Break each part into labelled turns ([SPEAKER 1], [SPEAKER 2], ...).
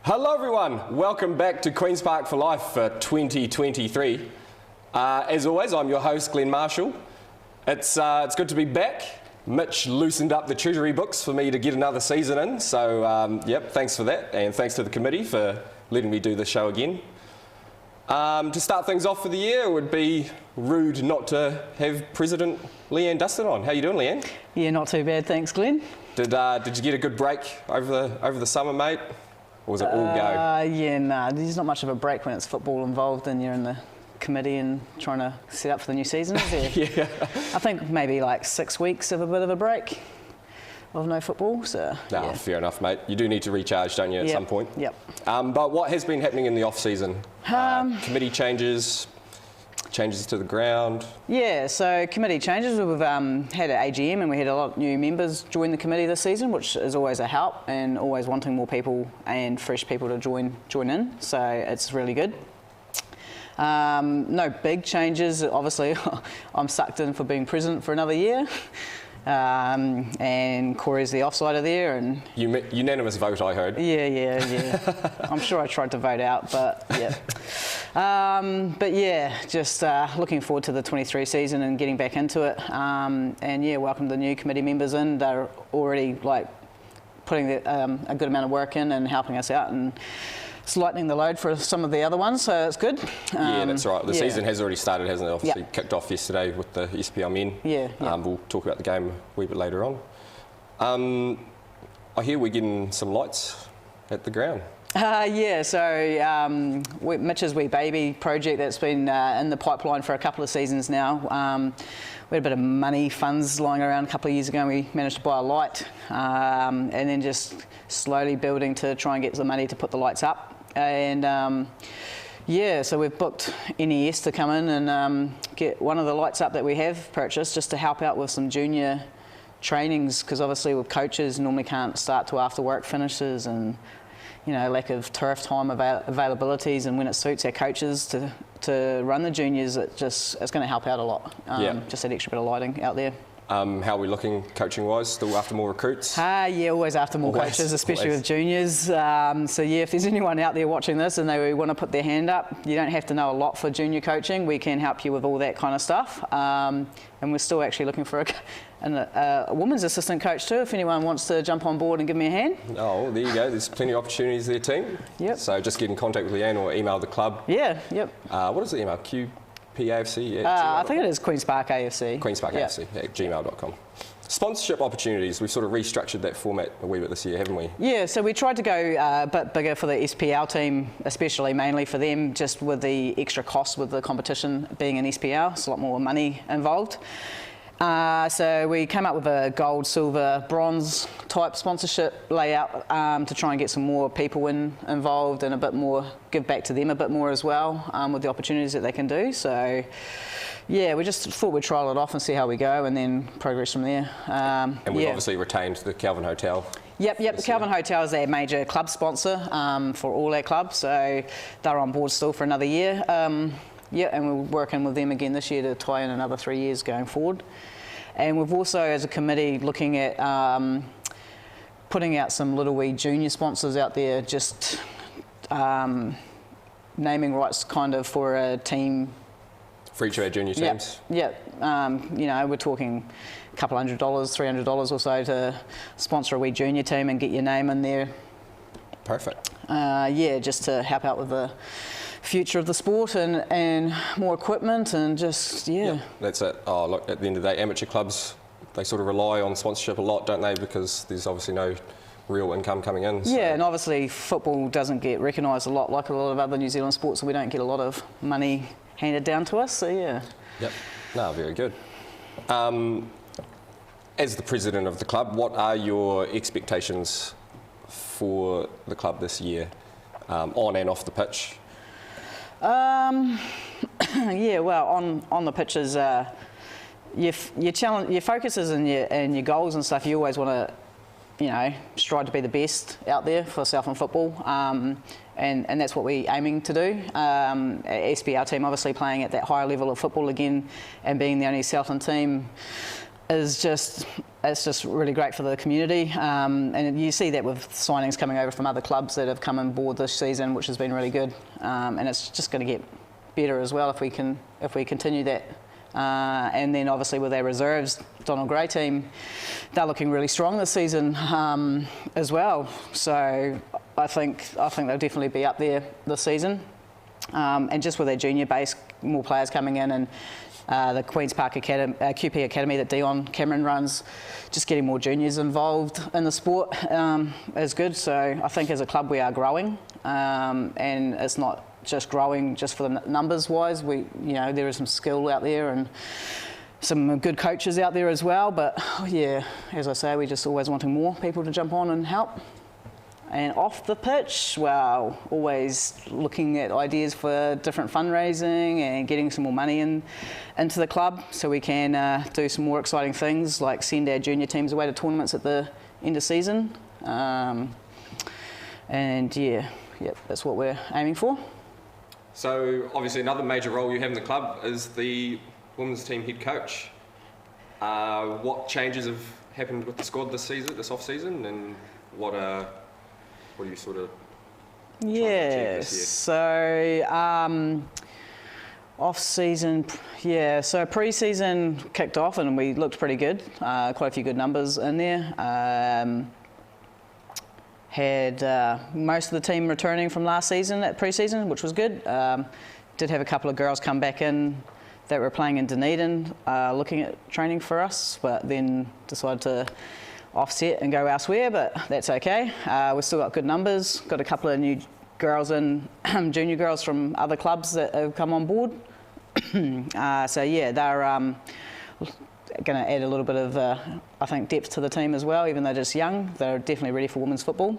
[SPEAKER 1] Hello everyone, welcome back to Queen's Park for Life for 2023. As always, I'm your host Glenn Marshall. It's good to be back. Mitch loosened up the treasury books for me to get another season in, so yep, thanks for that, and thanks to the committee for letting me do this show again. To start things off for the year, it would be rude not to have President Leeann Duston on. How you doing, Leeann?
[SPEAKER 2] Yeah, not too bad, thanks, Glenn.
[SPEAKER 1] Did you get a good break over the summer, mate? Or was it all go?
[SPEAKER 2] Yeah, nah, there's not much of a break when it's football involved and you're in the committee and trying to set up for the new season, is there?
[SPEAKER 1] Yeah.
[SPEAKER 2] I think maybe like 6 weeks of a bit of a break of no football, so
[SPEAKER 1] No,
[SPEAKER 2] yeah.
[SPEAKER 1] fair enough, mate. You do need to recharge, don't you, at some point?
[SPEAKER 2] Yep.
[SPEAKER 1] But what has been happening in the off-season? Committee changes to the ground?
[SPEAKER 2] Yeah, so committee changes. We've had an AGM and we had a lot of new members join the committee this season, which is always a help, and always wanting more people and fresh people to join in, so it's really good. No big changes, obviously. I'm sucked in for being president for another year. And Corey's the offsider there, and
[SPEAKER 1] unanimous vote, I heard.
[SPEAKER 2] Yeah. I'm sure I tried to vote out, but yeah. But yeah, just looking forward to the 23 season and getting back into it. And yeah, welcome the new committee members in. They're already like putting a good amount of work in and helping us out, and it's lightening the load for some of the other ones, so it's good.
[SPEAKER 1] Yeah, that's right. The season has already started, hasn't it? Obviously kicked off yesterday with the SPL men.
[SPEAKER 2] Yeah.
[SPEAKER 1] We'll talk about the game a wee bit later on. I hear we're getting some lights at the ground.
[SPEAKER 2] Yeah, so Mitch's Wee Baby project that's been in the pipeline for a couple of seasons now. We had a bit of money, funds lying around a couple of years ago, and we managed to buy a light, and then just slowly building to try and get the money to put the lights up. And yeah, so we've booked NES to come in and get one of the lights up that we have purchased, just to help out with some junior trainings, because obviously with coaches normally can't start till after work finishes, and you know, lack of turf time availabilities, and when it suits our coaches to run the juniors, it's going to help out a lot. Just that extra bit of lighting out there.
[SPEAKER 1] How are we looking coaching-wise? Still after more recruits?
[SPEAKER 2] Yeah, always after more coaches, especially with juniors. So yeah, if there's anyone out there watching this and they want to put their hand up, you don't have to know a lot for junior coaching. We can help you with all that kind of stuff. And we're still actually looking for a women's assistant coach too, if anyone wants to jump on board and give me a hand.
[SPEAKER 1] Oh, there you go. There's plenty of opportunities there, team.
[SPEAKER 2] Yep.
[SPEAKER 1] So just get in contact with Leann or email the club.
[SPEAKER 2] Yeah, yep.
[SPEAKER 1] What is the email? QP4L?
[SPEAKER 2] I think it is Queen's Park AFC.
[SPEAKER 1] Queen's Park AFC at gmail.com. Sponsorship opportunities, we've sort of restructured that format a wee bit this year, haven't we? Yeah,
[SPEAKER 2] so we tried to go a bit bigger for the SPL team, especially mainly for them, just with the extra cost with the competition being an SPL. It's a lot more money involved. So we came up with a gold, silver, bronze type sponsorship layout to try and get some more people involved and a bit more, give back to them a bit more as well with the opportunities that they can do. So yeah, we just thought we'd trial it off and see how we go, and then progress from there.
[SPEAKER 1] And we've obviously retained the Kelvin Hotel. Yep,
[SPEAKER 2] the Kelvin Hotel is our major club sponsor for all our clubs, so they're on board still for another year. Yeah, and we're working with them again this year to tie in another 3 years going forward. And we've also, as a committee, looking at putting out some little wee junior sponsors out there, just naming rights kind of for a team.
[SPEAKER 1] For each of our junior teams?
[SPEAKER 2] Yeah, you know, we're talking a couple $100, $300 or so to sponsor a wee junior team and get your name in there.
[SPEAKER 1] Perfect.
[SPEAKER 2] Yeah, just to help out with the future of the sport and more equipment and just, yeah.
[SPEAKER 1] That's it. Oh, look, at the end of the day, amateur clubs, they sort of rely on sponsorship a lot, don't they? Because there's obviously no real income coming in. So.
[SPEAKER 2] Yeah, and obviously football doesn't get recognised a lot like a lot of other New Zealand sports, so we don't get a lot of money handed down to us, so yeah. Yep,
[SPEAKER 1] no, very good. As the president of the club, what are your expectations for the club this year, on and off the pitch?
[SPEAKER 2] Yeah, well, on the pitches, your focuses and your goals and stuff, you always want to, you know, strive to be the best out there for Southland football, and that's what we're aiming to do. SPL team obviously playing at that higher level of football again, and being the only Southland team is just it's just really great for the community, and you see that with signings coming over from other clubs that have come on board this season, which has been really good, and it's just going to get better as well if we continue that. And then obviously with our reserves, Donald Gray team, they're looking really strong this season as well. So I think they'll definitely be up there this season. And just with our junior base, more players coming in, and the Queen's Park Academy, QP Academy that Dion Cameron runs, just getting more juniors involved in the sport is good. So I think as a club we are growing, and it's not just growing just for the numbers wise. There is some skill out there and some good coaches out there as well. But yeah, as I say, we're just always wanting more people to jump on and help. And off the pitch, well, always looking at ideas for different fundraising and getting some more money into the club so we can do some more exciting things like send our junior teams away to tournaments at the end of season. And yeah, that's what we're aiming for.
[SPEAKER 1] So obviously another major role you have in the club is the women's team head coach. What changes have happened with the squad this off-season, and what are you sort of trying to achieve this year?
[SPEAKER 2] So off-season, so pre-season kicked off and we looked pretty good. Quite a few good numbers in there. Had most of the team returning from last season at pre-season, which was good. Did have a couple of girls come back in that were playing in Dunedin, looking at training for us, but then decided to offset and go elsewhere, but that's okay. We've still got good numbers, got a couple of new girls in, junior girls from other clubs that have come on board. So yeah, they're going to add a little bit of, I think, depth to the team as well, even though they're just young. They're definitely ready for women's football.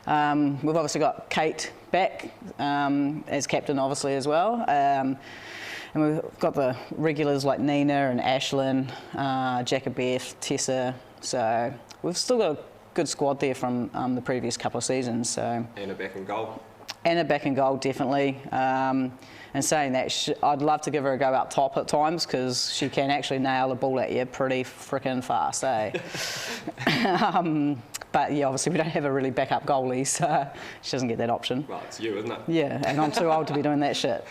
[SPEAKER 2] We've obviously got Kate back as captain, obviously, as well. And we've got the regulars like Nina and Ashlyn, Jacobeth, Tessa. So we've still got a good squad there from the previous couple of seasons. So
[SPEAKER 1] Anna back in goal.
[SPEAKER 2] Anna back in goal, definitely. And saying that, I'd love to give her a go up top at times because she can actually nail the ball at you pretty frickin' fast, eh? But yeah, obviously we don't have a really backup goalie, so she doesn't get that option.
[SPEAKER 1] Well, it's you, isn't it?
[SPEAKER 2] Yeah, and I'm too old to be doing that shit.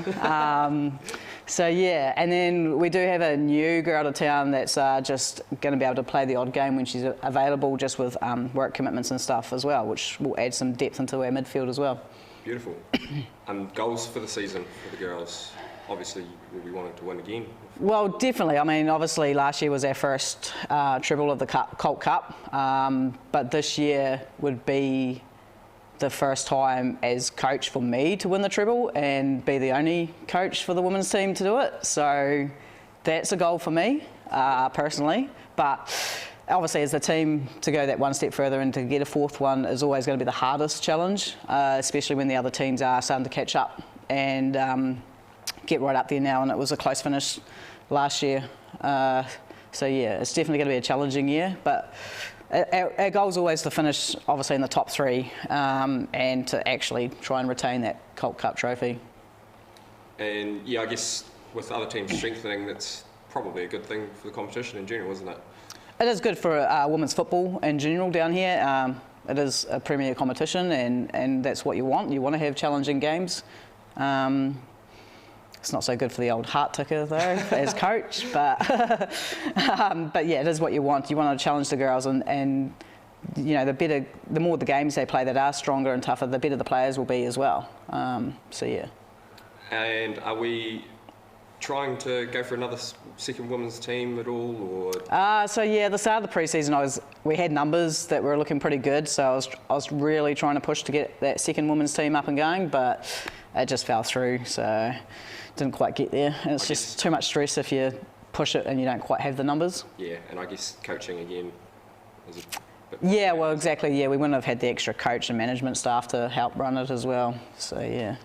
[SPEAKER 2] So yeah, and then we do have a new girl out of town that's just going to be able to play the odd game when she's available, just with work commitments and stuff as well, which will add some depth into our midfield as well.
[SPEAKER 1] Beautiful. Goals for the season for the girls? Obviously, we'll be wanting to win again.
[SPEAKER 2] Well, definitely. I mean, obviously, last year was our first treble of the Colt Cup, but this year would be the first time as coach for me to win the treble and be the only coach for the women's team to do it. So that's a goal for me, personally. But obviously, as a team, to go that one step further and to get a fourth one is always going to be the hardest challenge, especially when the other teams are starting to catch up and get right up there now. And it was a close finish last year. So yeah, it's definitely going to be a challenging year. But our goal is always to finish, obviously, in the top three and to actually try and retain that Colt Cup trophy. And
[SPEAKER 1] yeah, I guess with other teams strengthening, that's probably a good thing for the competition in general, isn't it?
[SPEAKER 2] It is good for women's football in general down here. It is a premier competition, and that's what you want. You want to have challenging games. It's not so good for the old heart ticker though, as coach, but yeah, it is what you want. You want to challenge the girls, and you know, the more the games they play that are stronger and tougher, the better the players will be as well. So yeah.
[SPEAKER 1] And are we trying to go for another second women's team at all, or?
[SPEAKER 2] So yeah, the start of the pre-season, we had numbers that were looking pretty good, so I was really trying to push to get that second women's team up and going, but it just fell through, so didn't quite get there. And it's just too much stress if you push it and you don't quite have the numbers.
[SPEAKER 1] Yeah, and I guess coaching again is a bit.
[SPEAKER 2] Yeah, well, exactly. Yeah, we wouldn't have had the extra coach and management staff to help run it as well. So yeah.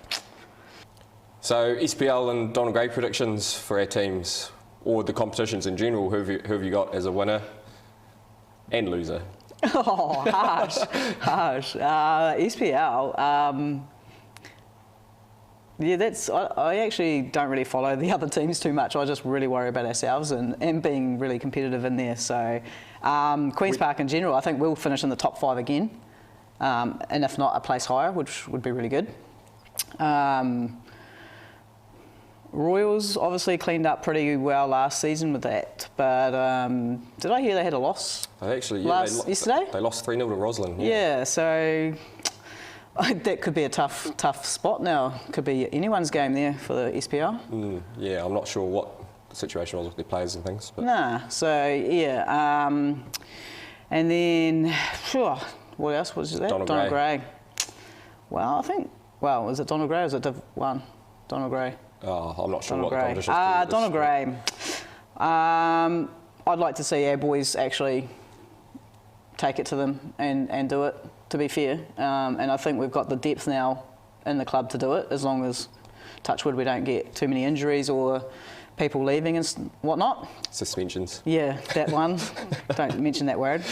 [SPEAKER 1] So SPL and Donald Gray predictions for our teams, or the competitions in general. Who have you got as a winner and loser?
[SPEAKER 2] Oh, harsh, harsh. SPL. Yeah, I actually don't really follow the other teams too much. I just really worry about ourselves and being really competitive in there. So Queen's Park in general, I think we'll finish in the top 5 again, and if not, a place higher, which would be really good. Royals obviously cleaned up pretty well last season with that, but did I hear they had a loss? Yesterday?
[SPEAKER 1] They lost 3-0 to Roslyn.
[SPEAKER 2] Yeah, so that could be a tough spot now. Could be anyone's game there for the SPL.
[SPEAKER 1] Yeah, I'm not sure what the situation was with their players and things. But.
[SPEAKER 2] Nah, so yeah. And then, what else was that?
[SPEAKER 1] Donald
[SPEAKER 2] Gray. Well, is it Donald Gray or is it Div 1? Donald Gray.
[SPEAKER 1] Oh, I'm not sure what the competition is.
[SPEAKER 2] Donald Gray. I'd like to see our boys actually take it to them and do it, to be fair. And I think we've got the depth now in the club to do it, as long as, touch wood, we don't get too many injuries or people leaving and whatnot.
[SPEAKER 1] Suspensions.
[SPEAKER 2] Yeah, that one. Don't mention that word.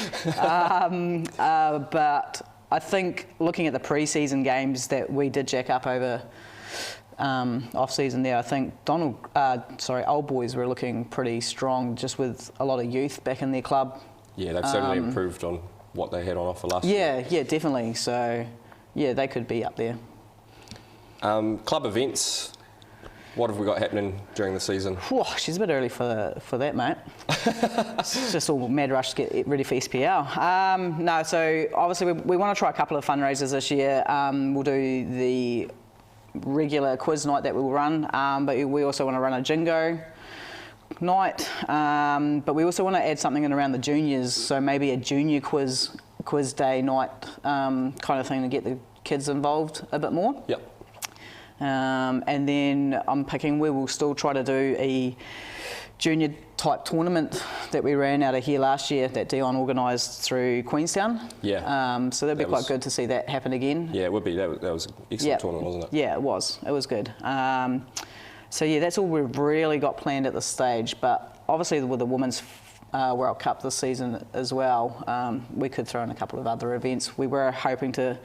[SPEAKER 2] But I think looking at the pre-season games that we did jack up over off-season there, I think old boys were looking pretty strong, just with a lot of youth back in their club.
[SPEAKER 1] Yeah, they've certainly improved on what they had on offer last year.
[SPEAKER 2] Yeah, definitely. So, yeah, they could be up there.
[SPEAKER 1] Club events. What have we got happening during the season?
[SPEAKER 2] She's a bit early for that, mate. It's just all mad rush to get ready for SPL. No, so obviously we want to try a couple of fundraisers this year. We'll do the regular quiz night that we'll run, but we also want to run a jingo night. But we also want to add something in around the juniors, so maybe a junior quiz day night kind of thing to get the kids involved a bit more.
[SPEAKER 1] Yep.
[SPEAKER 2] And then I'm picking, we will still try to do a junior type tournament that we ran out of here last year that Dion organised through Queenstown.
[SPEAKER 1] Yeah.
[SPEAKER 2] So that'd be quite good to see that happen again.
[SPEAKER 1] Yeah, it would be. That was an excellent tournament, wasn't it?
[SPEAKER 2] Yeah, it was. It was good. So yeah, that's all we've really got planned at this stage. But obviously with the Women's World Cup this season as well, we could throw in a couple of other events. We were hoping to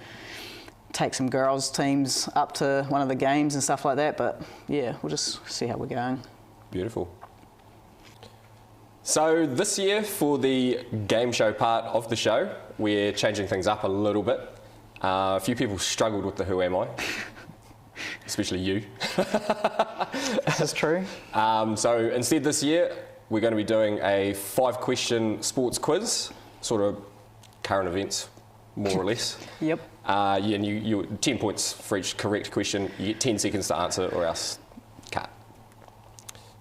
[SPEAKER 2] take some girls teams up to one of the games and stuff like that, but yeah, we'll just see how we're going.
[SPEAKER 1] Beautiful. So this year, for the game show part of the show, we're changing things up a little bit. A few people struggled with the Who Am I? Especially you.
[SPEAKER 2] This is true.
[SPEAKER 1] So instead this year, we're going to be doing a 5-question sports quiz, sort of current events, more or less.
[SPEAKER 2] Yep.
[SPEAKER 1] Yeah, and you 10 points for each correct question. You get 10 seconds to answer or else cut.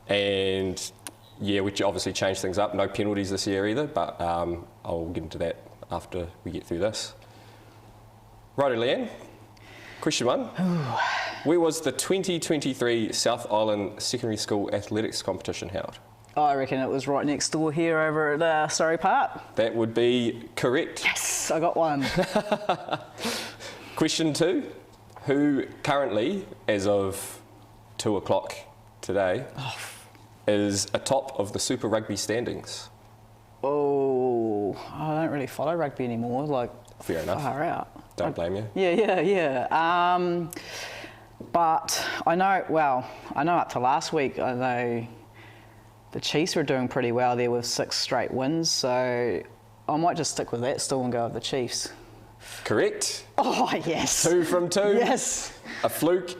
[SPEAKER 1] And yeah, we obviously changed things up. No penalties this year either, but I'll get into that after we get through this. Righto, Leanne. Question 1. Where was the 2023 South Island Secondary School Athletics competition held?
[SPEAKER 2] I reckon it was right next door here over at Surrey Park.
[SPEAKER 1] That would be correct.
[SPEAKER 2] Yes, I got one.
[SPEAKER 1] Question 2. Who currently, as of 2 o'clock today, is atop of the Super Rugby standings?
[SPEAKER 2] Oh, I don't really follow rugby anymore. Like,
[SPEAKER 1] fair enough.
[SPEAKER 2] Far out.
[SPEAKER 1] Don't blame you.
[SPEAKER 2] Yeah. But I know up to last week, I know the Chiefs were doing pretty well there with 6 straight wins, so I might just stick with that still and go with the Chiefs.
[SPEAKER 1] Correct.
[SPEAKER 2] Oh, yes.
[SPEAKER 1] 2 from 2.
[SPEAKER 2] Yes.
[SPEAKER 1] A fluke.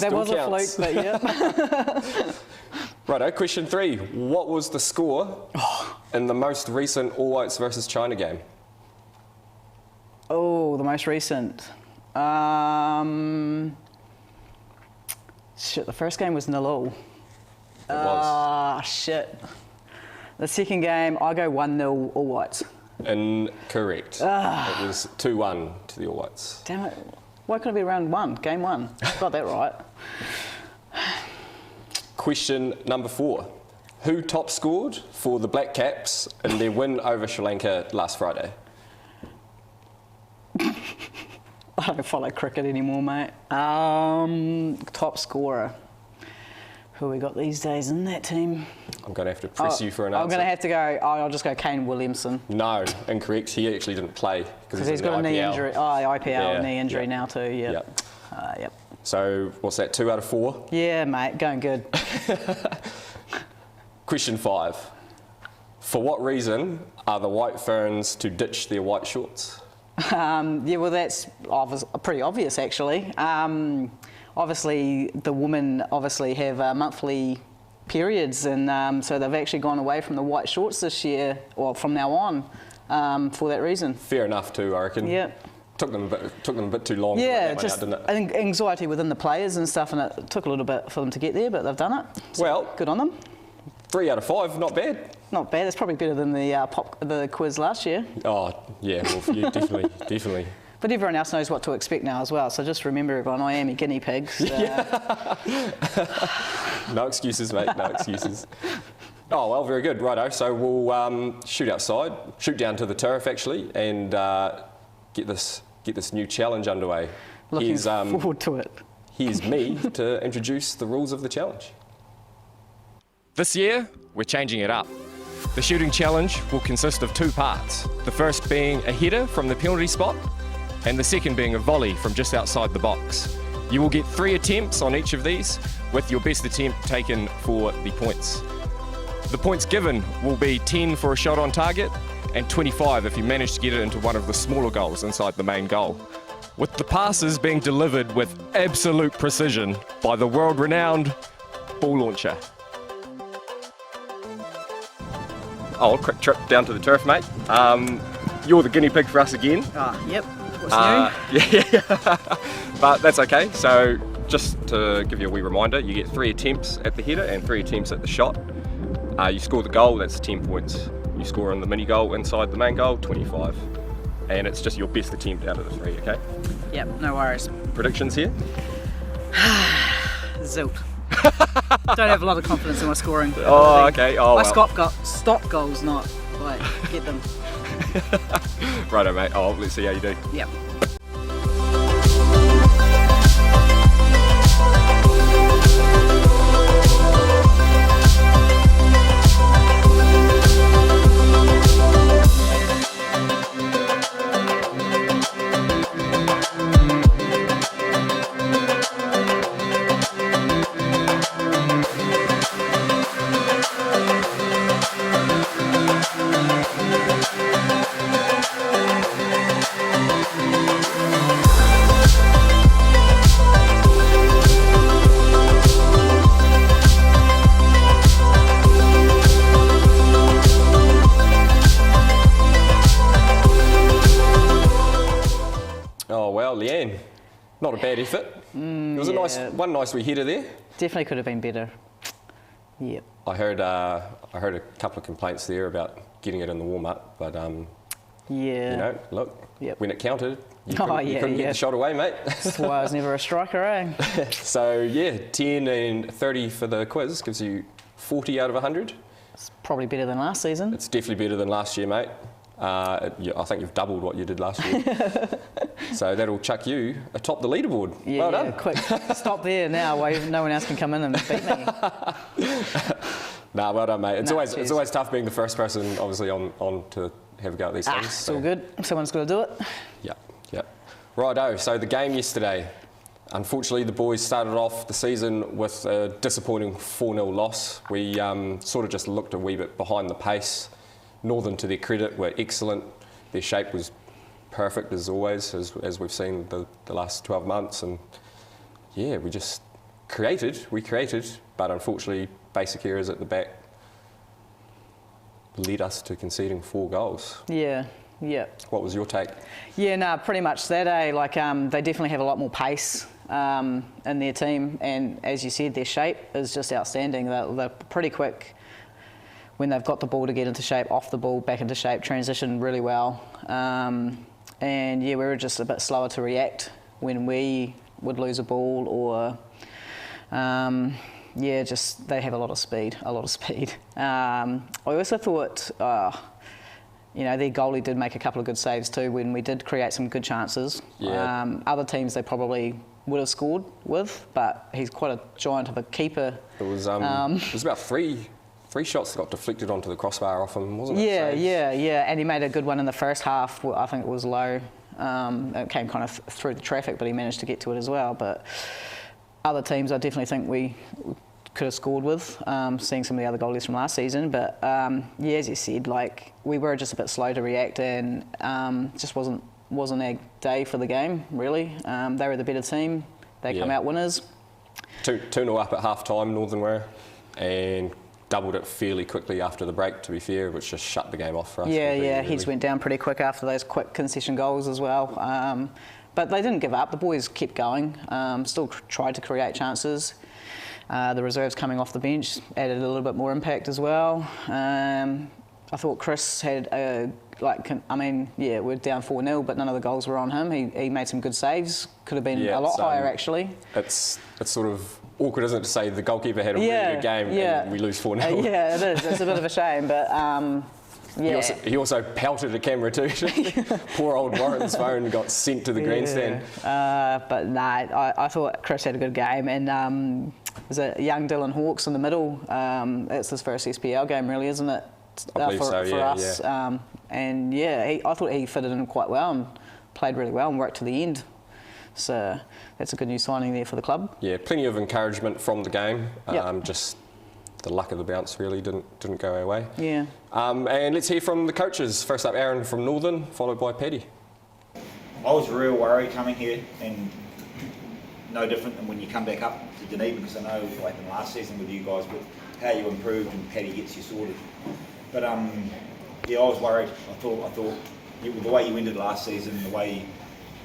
[SPEAKER 2] That was
[SPEAKER 1] counts.
[SPEAKER 2] a fluke, but yeah.
[SPEAKER 1] Righto, question 3. What was the score in the most recent All Whites versus China game?
[SPEAKER 2] Oh, the most recent. Shit, the first game was 0-0.
[SPEAKER 1] It was.
[SPEAKER 2] Ah, shit. The second game, I go 1-0 All Whites.
[SPEAKER 1] Incorrect. It was 2-1 to the All Whites.
[SPEAKER 2] Damn it. Why couldn't it be round 1, game 1? Got that right.
[SPEAKER 1] Question number 4. Who top scored for the Black Caps in their win over Sri Lanka last Friday?
[SPEAKER 2] I don't follow cricket anymore, mate. Top scorer. Who we got these days in that team?
[SPEAKER 1] I'm going to have to press you for an answer.
[SPEAKER 2] I'm going to have to go, I'll just go Kane Williamson.
[SPEAKER 1] No, incorrect. He actually didn't play because
[SPEAKER 2] He's got a knee injury. Oh, IPL knee injury now too,
[SPEAKER 1] Yep.
[SPEAKER 2] Yep.
[SPEAKER 1] So what's that, 2 out of 4?
[SPEAKER 2] Yeah, mate, going good.
[SPEAKER 1] Question 5. For what reason are the White Ferns to ditch their white shorts?
[SPEAKER 2] Yeah, well, that's pretty obvious, actually. Obviously, the women have monthly periods, and so they've actually gone away from the white shorts this year, or from now on, for that reason.
[SPEAKER 1] Fair enough, too, I reckon.
[SPEAKER 2] Yeah.
[SPEAKER 1] Took them a bit too long.
[SPEAKER 2] Yeah,
[SPEAKER 1] to
[SPEAKER 2] just
[SPEAKER 1] didn't it?
[SPEAKER 2] I think anxiety within the players and stuff, and it took a little bit for them to get there, but they've done it. So
[SPEAKER 1] well,
[SPEAKER 2] good on them.
[SPEAKER 1] 3 out of 5, not bad.
[SPEAKER 2] Not bad. It's probably better than the quiz last year.
[SPEAKER 1] Oh, yeah, well, for you, definitely.
[SPEAKER 2] But everyone else knows what to expect now as well, so just remember, everyone, I am a guinea pig. So.
[SPEAKER 1] No excuses, mate, no excuses. Oh, well, very good. Righto, so we'll shoot outside, shoot down to the turf, actually, and get this new challenge underway.
[SPEAKER 2] Looking forward to it.
[SPEAKER 1] Here's me to introduce the rules of the challenge. This year, we're changing it up. The shooting challenge will consist of 2 parts. The first being a header from the penalty spot, and the second being a volley from just outside the box. You will get 3 attempts on each of these, with your best attempt taken for the points. The points given will be 10 for a shot on target, and 25 if you manage to get it into one of the smaller goals inside the main goal. With the passes being delivered with absolute precision by the world-renowned ball launcher. Oh, a quick trip down to the turf, mate. You're the guinea pig for us again.
[SPEAKER 2] Yep. What's new?
[SPEAKER 1] Yeah, but that's okay. So just to give you a wee reminder, you get 3 attempts at the header and 3 attempts at the shot. You score the goal, that's 10 points. You score on the mini goal inside the main goal, 25. And it's just your best attempt out of the 3, okay?
[SPEAKER 2] Yep, no worries.
[SPEAKER 1] Predictions here?
[SPEAKER 2] Zilch. Don't have a lot of confidence in my scoring.
[SPEAKER 1] Oh, okay. Oh,
[SPEAKER 2] I
[SPEAKER 1] well.
[SPEAKER 2] stop goals, not like get them.
[SPEAKER 1] Righto, mate. Oh, let's see how you do.
[SPEAKER 2] Yep.
[SPEAKER 1] Oh, well, Leanne, not a bad effort. It was one nice wee header there.
[SPEAKER 2] Definitely could have been better. Yep.
[SPEAKER 1] I heard a couple of complaints there about getting it in the warm-up, but
[SPEAKER 2] yeah.
[SPEAKER 1] you know, look,
[SPEAKER 2] Yep.
[SPEAKER 1] when it counted, you couldn't get the shot away, mate.
[SPEAKER 2] That's why I was never a striker, eh?
[SPEAKER 1] So yeah, 10 and 30 for the quiz gives you 40 out of 100.
[SPEAKER 2] It's probably better than last season.
[SPEAKER 1] It's definitely better than last year, mate. I think you've doubled what you did last year. So that'll chuck you atop the leaderboard.
[SPEAKER 2] Yeah,
[SPEAKER 1] well done.
[SPEAKER 2] Quick, stop there now while no one else can come in and beat me.
[SPEAKER 1] Nah, well done, mate. It's always tough being the first person, obviously, on to have a go at these things.
[SPEAKER 2] It's all good. Someone's got to do it.
[SPEAKER 1] Yeah. Righto, so the game yesterday. Unfortunately, the boys started off the season with a disappointing 4-0 loss. We sort of just looked a wee bit behind the pace. Northern, to their credit, were excellent. Their shape was perfect as always, as we've seen the last 12 months. And yeah, we created, but unfortunately, basic errors at the back led us to conceding 4 goals.
[SPEAKER 2] Yeah.
[SPEAKER 1] What was your take?
[SPEAKER 2] Yeah, no, pretty much that. Like they definitely have a lot more pace in their team, and as you said, their shape is just outstanding. They're pretty quick when they've got the ball to get into shape, off the ball, back into shape, transition really well. And yeah, we were just a bit slower to react when we would lose a ball or, yeah, just they have a lot of speed. I also thought, you know, their goalie did make a couple of good saves too when we did create some good chances.
[SPEAKER 1] Yeah.
[SPEAKER 2] Other teams they probably would have scored with, but he's quite a giant of a keeper.
[SPEAKER 1] It was about three shots that got deflected onto the crossbar off him, wasn't it?
[SPEAKER 2] Yeah. And he made a good one in the first half. I think it was low. It came kind of through the traffic, but he managed to get to it as well. But other teams, I definitely think we could have scored with, seeing some of the other goalies from last season. But yeah, as you said, like we were just a bit slow to react, and just wasn't a day for the game really. They were the better team. They come out winners.
[SPEAKER 1] 2-0 up at half time, Northern were, and doubled it fairly quickly after the break, to be fair, which just shut the game off for us.
[SPEAKER 2] Yeah,
[SPEAKER 1] really.
[SPEAKER 2] heads went down pretty quick after those quick concession goals as well. But they didn't give up. The boys kept going, still tried to create chances. The reserves coming off the bench added a little bit more impact as well. I thought Chris had we're down 4-0, but none of the goals were on him. He made some good saves. Could have been a lot higher actually.
[SPEAKER 1] It's sort of awkward, isn't it, to say the goalkeeper had a really good game and we lose 4-0.
[SPEAKER 2] Yeah, it is. It's a bit of a shame, but
[SPEAKER 1] He also pelted the camera too. Poor old Warren's phone got sent to the grandstand.
[SPEAKER 2] But no, I thought Chris had a good game, and there's a young Dylan Hawkes in the middle. It's his first SPL game, really, isn't it?
[SPEAKER 1] I believe
[SPEAKER 2] for us.
[SPEAKER 1] Yeah.
[SPEAKER 2] And yeah, I thought he fitted in quite well and played really well and worked to the end. So that's a good new signing there for the club.
[SPEAKER 1] Yeah, plenty of encouragement from the game.
[SPEAKER 2] Yep.
[SPEAKER 1] Just the luck of the bounce really didn't go our way.
[SPEAKER 2] Yeah.
[SPEAKER 1] And let's hear from the coaches. First up, Aaron from Northern, followed by Paddy.
[SPEAKER 3] I was real worried coming here, and no different than when you come back up to Dunedin, because I know what happened last season with you guys, with how you improved and Paddy gets you sorted. But yeah, I was worried. I thought the way you ended last season, the way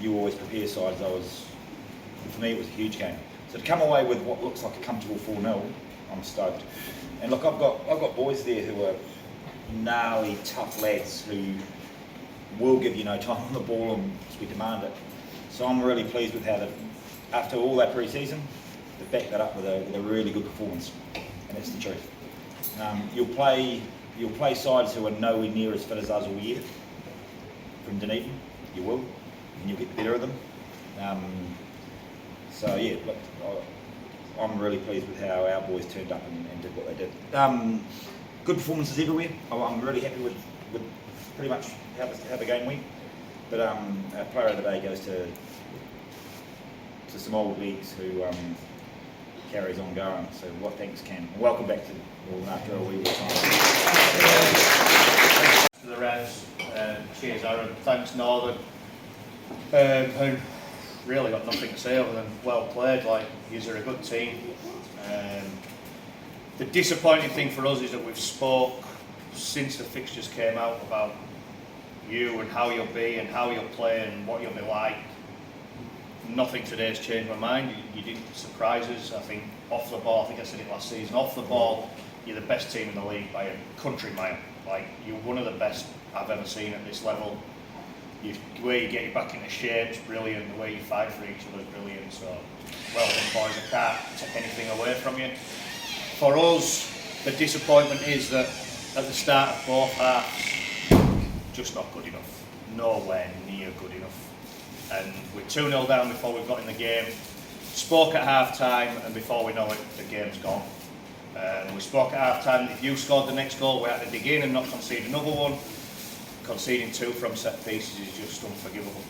[SPEAKER 3] you always prepare sides, for me it was a huge game. So to come away with what looks like a comfortable 4-0, I'm stoked. And look, I've got boys there who are gnarly, tough lads who will give you no time on the ball unless we demand it. So I'm really pleased with how after all that pre-season, they've backed that up with a really good performance, and that's the truth. You'll play sides who are nowhere near as fit as us all year from Dunedin. You will, and you'll get the better of them. So yeah, look, I'm really pleased with how our boys turned up and did what they did. Good performances everywhere. I'm really happy with pretty much how the game went. But our player of the day goes to some old leagues who carries on going. So what thanks, Cam. Welcome back to Northern after a wee bit of time.
[SPEAKER 4] To the refs, cheers Aaron, thanks Northern, who really got nothing to say other than well played. Like, you're a good team. The disappointing thing for us is that we've spoke since the fixtures came out about you and how you'll be and how you'll play and what you'll be like. Nothing today's changed my mind. You didn't surprise us. I think off the ball, I think I said it last season, off the ball, you're the best team in the league by a country mile. Like, you're one of the best I've ever seen at this level. The way you get you back into shape is brilliant. The way you fight for each other is brilliant. So, well done, boys. I can't take anything away from you. For us, the disappointment is that at the start of both halves, just not good enough. Nowhere near good enough. And we're 2-0 down before we've got in the game. Spoke at half time, and before we know it, the game's gone. We spoke at half time, if you scored the next goal, we had to dig in and not concede another one. Conceding 2 from set pieces is just unforgivable.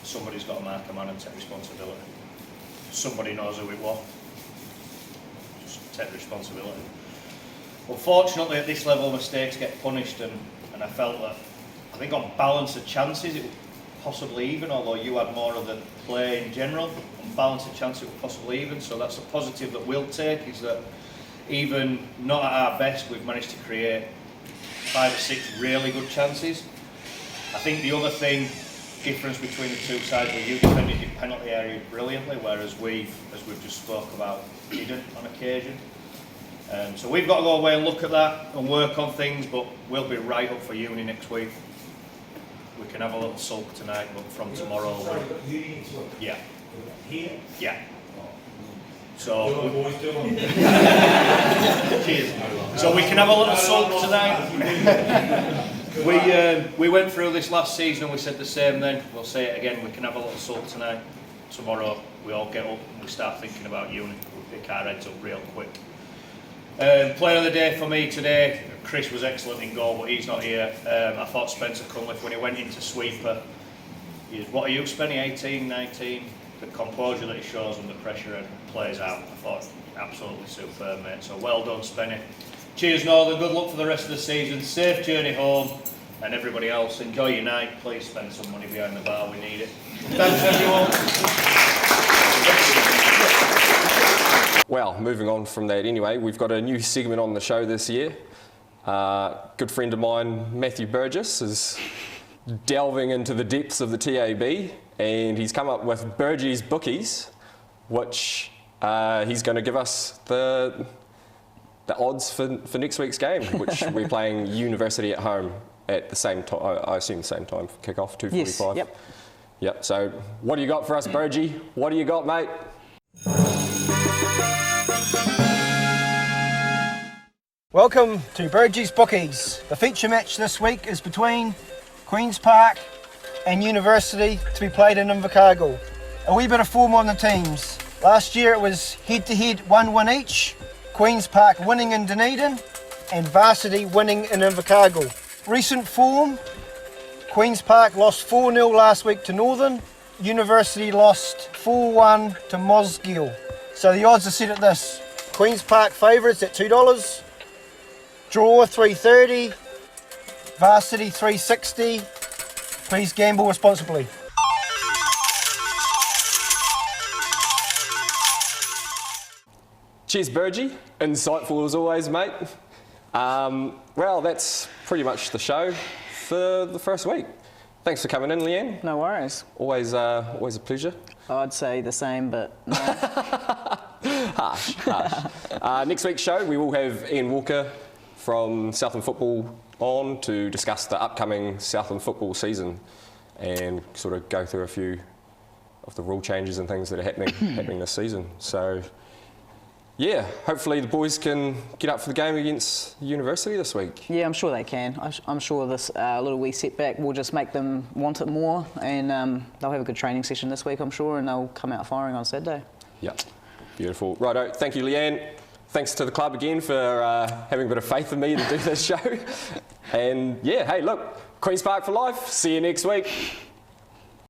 [SPEAKER 4] Somebody's got to mark a man and take responsibility. Somebody knows who it was. Just take responsibility. Unfortunately, at this level, mistakes get punished, and I felt that, I think on balance of chances, it was possibly even, although you had more of the play in general. On balance of chances, it was possibly even, so that's a positive that we'll take, is that even not at our best, we've managed to create 5 or 6 really good chances. I think the other difference between the two sides, where you defended your penalty area brilliantly, whereas as we've just spoke about, didn't on occasion. So we've got to go away and look at that and work on things, but we'll be right up for uni next week. We can have a little sulk tonight, but from tomorrow. Yeah.
[SPEAKER 3] Here?
[SPEAKER 4] Yeah. So cheers. So we can have a little sulk tonight. We went through this last season and we said the same then. We'll say it again. We can have a little sulk tonight. Tomorrow we all get up and we start thinking about uni. We pick our heads up real quick. Player of the day for me today, Chris was excellent in goal, but he's not here. I thought Spencer Cunliffe, when he went into sweeper, what are you, Spenny, 18, 19? The composure that he shows under pressure and plays out. I thought absolutely superb, mate. So well done, Spenny. Cheers, Northern. Good luck for the rest of the season. Safe journey home. And everybody else, enjoy your night. Please spend some money behind the bar. We need it. Thanks, everyone.
[SPEAKER 1] Well, moving on from that anyway, we've got a new segment on the show this year. Good friend of mine, Matthew Burgess, is delving into the depths of the TAB, and he's come up with Burgie's Bookies, which he's going to give us the odds for next week's game, which we're playing University at home at the same time, I assume the same time for kick-off, 2:45.
[SPEAKER 2] Yes, yep.
[SPEAKER 1] Yep, so what do you got for us, Burgie? What do you got, mate?
[SPEAKER 5] Welcome to Burgie's Bookies. The feature match this week is between Queen's Park and University to be played in Invercargill. A wee bit of form on the teams. Last year it was head-to-head 1-1 each, Queen's Park winning in Dunedin and Varsity winning in Invercargill. Recent form, Queen's Park lost 4-0 last week to Northern, University lost 4-1 to Mosgiel. So the odds are set at this: Queen's Park favourites at $2, draw $3.30, Varsity $3.60. Please gamble responsibly.
[SPEAKER 1] Cheers, Burgie. Insightful as always, mate. Well, that's pretty much the show for the first week. Thanks for coming in, Leanne.
[SPEAKER 2] No worries.
[SPEAKER 1] Always a pleasure.
[SPEAKER 2] I'd say the same, but no.
[SPEAKER 1] Harsh. Next week's show, we will have Ian Walker from Southland Football on to discuss the upcoming Southland football season and sort of go through a few of the rule changes and things that are happening this season. So, yeah, hopefully the boys can get up for the game against University this week.
[SPEAKER 2] Yeah, I'm sure they can. I'm sure this little wee setback will just make them want it more, and they'll have a good training session this week, I'm sure, and they'll come out firing on Saturday.
[SPEAKER 1] Yep, beautiful. Righto, thank you, Leanne. Thanks to the club again for having a bit of faith in me to do this show. And yeah, hey, look, Queen's Park for life. See you next week.